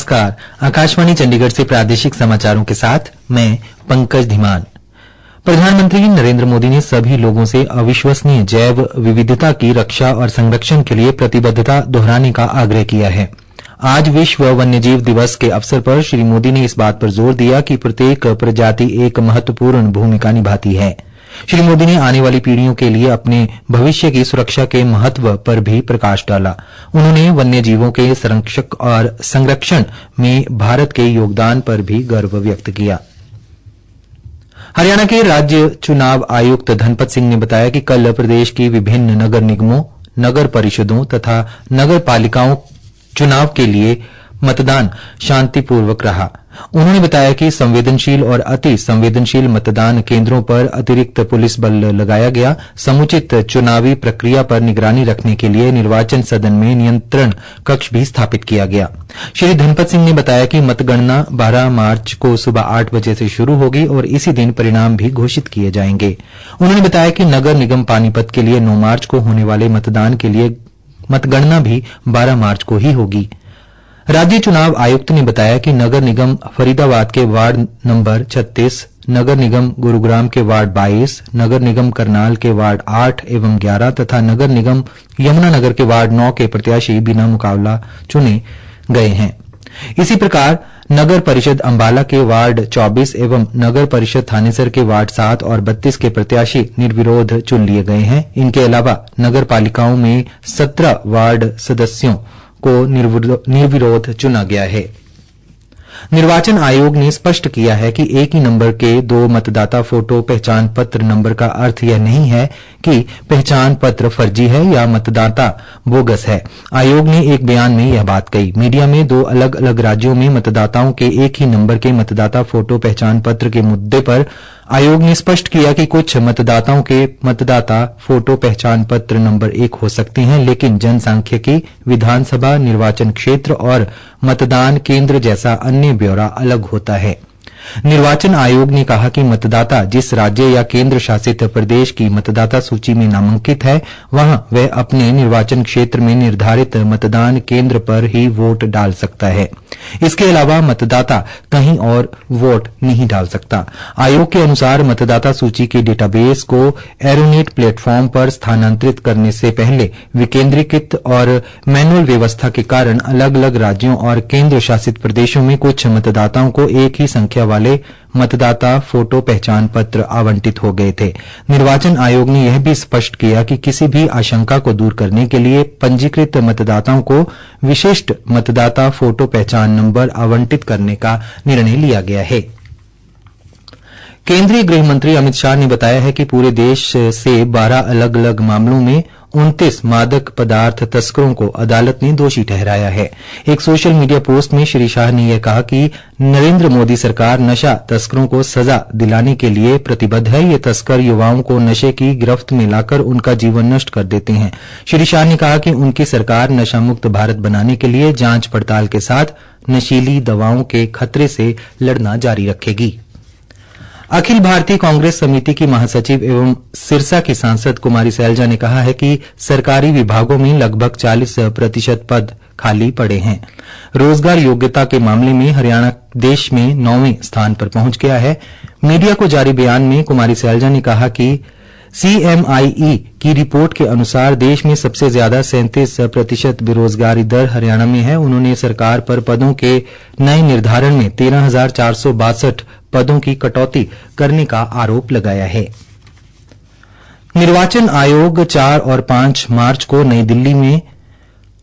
नमस्कार, आकाशवाणी चंडीगढ़ से प्रादेशिक समाचारों के साथ मैं पंकज धीमान। प्रधानमंत्री नरेंद्र मोदी ने सभी लोगों से अविश्वसनीय जैव विविधता की रक्षा और संरक्षण के लिए प्रतिबद्धता दोहराने का आग्रह किया है। आज विश्व वन्यजीव दिवस के अवसर पर श्री मोदी ने इस बात पर जोर दिया कि प्रत्येक प्रजाति एक महत्वपूर्ण भूमिका निभाती है। श्री मोदी ने आने वाली पीढ़ियों के लिए अपने भविष्य की सुरक्षा के महत्व पर भी प्रकाश डाला। उन्होंने वन्य जीवों के संरक्षक और संरक्षण में भारत के योगदान पर भी गर्व व्यक्त किया। हरियाणा के राज्य चुनाव आयुक्त धनपत सिंह ने बताया कि कल प्रदेश की विभिन्न नगर निगमों, नगर परिषदों तथा नगर पालिकाओं चुनाव के लिए मतदान शांतिपूर्वक रहा। उन्होंने बताया कि संवेदनशील और अति संवेदनशील मतदान केंद्रों पर अतिरिक्त पुलिस बल लगाया गया। समुचित चुनावी प्रक्रिया पर निगरानी रखने के लिए निर्वाचन सदन में नियंत्रण कक्ष भी स्थापित किया गया। श्री धनपत सिंह ने बताया कि मतगणना 12 मार्च को सुबह 8 बजे से शुरू होगी और इसी दिन परिणाम भी घोषित किए जाएंगे। उन्होंने बताया कि नगर निगम पानीपत के लिए 9 मार्च को होने वाले मतदान के लिए मतगणना भी 12 मार्च को ही होगी। राज्य चुनाव आयुक्त ने बताया कि नगर निगम फरीदाबाद के वार्ड नंबर 36, नगर निगम गुरुग्राम के वार्ड 22, नगर निगम करनाल के वार्ड 8 एवं 11 तथा नगर निगम यमुनानगर के वार्ड 9 के प्रत्याशी बिना मुकाबला चुने गए हैं। इसी प्रकार नगर परिषद अंबाला के वार्ड 24 एवं नगर परिषद थानेसर के वार्ड 7 और 32 के प्रत्याशी निर्विरोध चुन लिए गए हैं। इनके अलावा नगर पालिकाओं में 17 वार्ड सदस्यों को निर्विरोध चुना गया है। निर्वाचन आयोग ने स्पष्ट किया है कि एक ही नंबर के 2 मतदाता फोटो पहचान पत्र नंबर का अर्थ यह नहीं है कि पहचान पत्र फर्जी है या मतदाता बोगस है। आयोग ने एक बयान में यह बात कही। मीडिया में 2 अलग अलग राज्यों में मतदाताओं के एक ही नंबर के मतदाता फोटो पहचान पत्र के मुद्दे पर आयोग ने स्पष्ट किया कि कुछ मतदाताओं के मतदाता फोटो पहचान पत्र नंबर 1 हो सकते हैं, लेकिन जनसांख्यिकी, विधानसभा निर्वाचन क्षेत्र और मतदान केंद्र जैसा अन्य ब्यौरा अलग होता है। निर्वाचन आयोग ने कहा कि मतदाता जिस राज्य या केंद्र शासित प्रदेश की मतदाता सूची में नामांकित है, वहां वह अपने निर्वाचन क्षेत्र में निर्धारित मतदान केंद्र पर ही वोट डाल सकता है। इसके अलावा मतदाता कहीं और वोट नहीं डाल सकता। आयोग के अनुसार मतदाता सूची के डेटाबेस को एरोनेट प्लेटफॉर्म पर स्थानांतरित करने से पहले विकेंद्रीकृत और मैनुअल व्यवस्था के कारण अलग अलग राज्यों और केंद्र शासित प्रदेशों में कुछ मतदाताओं को एक ही संख्या वाले मतदाता फोटो पहचान पत्र आवंटित हो गए थे। निर्वाचन आयोग ने यह भी स्पष्ट किया कि किसी भी आशंका को दूर करने के लिए पंजीकृत मतदाताओं को विशिष्ट मतदाता फोटो पहचान नंबर आवंटित करने का निर्णय लिया गया है। केंद्रीय गृह मंत्री अमित शाह ने बताया है कि पूरे देश से 12 अलग अलग मामलों में 29 मादक पदार्थ तस्करों को अदालत ने दोषी ठहराया है। एक सोशल मीडिया पोस्ट में श्री शाह ने यह कहा कि नरेंद्र मोदी सरकार नशा तस्करों को सजा दिलाने के लिए प्रतिबद्ध है। ये तस्कर युवाओं को नशे की गिरफ्त में लाकर उनका जीवन नष्ट कर देते हैं। श्री शाह ने कहा कि उनकी सरकार नशा मुक्त भारत बनाने के लिए जांच पड़ताल के साथ नशीली दवाओं के खतरे से लड़ना जारी रखेगी। अखिल भारतीय कांग्रेस समिति की महासचिव एवं सिरसा की सांसद कुमारी सैलजा ने कहा है कि सरकारी विभागों में लगभग 40% पद खाली पड़े हैं। रोजगार योग्यता के मामले में हरियाणा देश में 9वें स्थान पर पहुंच गया है। मीडिया को जारी बयान में कुमारी सैलजा ने कहा कि CMIE की रिपोर्ट के अनुसार देश में सबसे ज्यादा 37% बेरोजगारी दर हरियाणा में है। उन्होंने सरकार पर पदों के नए निर्धारण में 13,462 पदों की कटौती करने का आरोप लगाया है। निर्वाचन आयोग 4 और 5 मार्च को नई दिल्ली में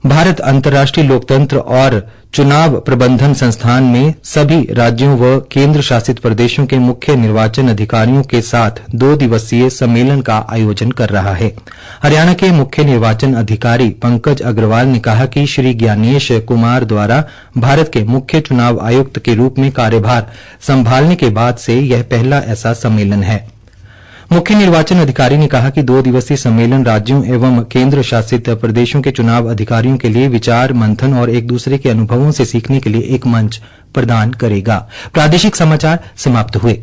भारत अंतर्राष्ट्रीय लोकतंत्र और चुनाव प्रबंधन संस्थान में सभी राज्यों व केंद्र शासित प्रदेशों के मुख्य निर्वाचन अधिकारियों के साथ 2 दिवसीय सम्मेलन का आयोजन कर रहा है। हरियाणा के मुख्य निर्वाचन अधिकारी पंकज अग्रवाल ने कहा कि श्री ज्ञानेश कुमार द्वारा भारत के मुख्य चुनाव आयुक्त के रूप में कार्यभार संभालने के बाद से यह पहला ऐसा सम्मेलन है। मुख्य निर्वाचन अधिकारी ने कहा कि 2 दिवसीय सम्मेलन राज्यों एवं केंद्र शासित प्रदेशों के चुनाव अधिकारियों के लिए विचार मंथन और एक दूसरे के अनुभवों से सीखने के लिए एक मंच प्रदान करेगा। प्रादेशिक समाचार समाप्त हुए।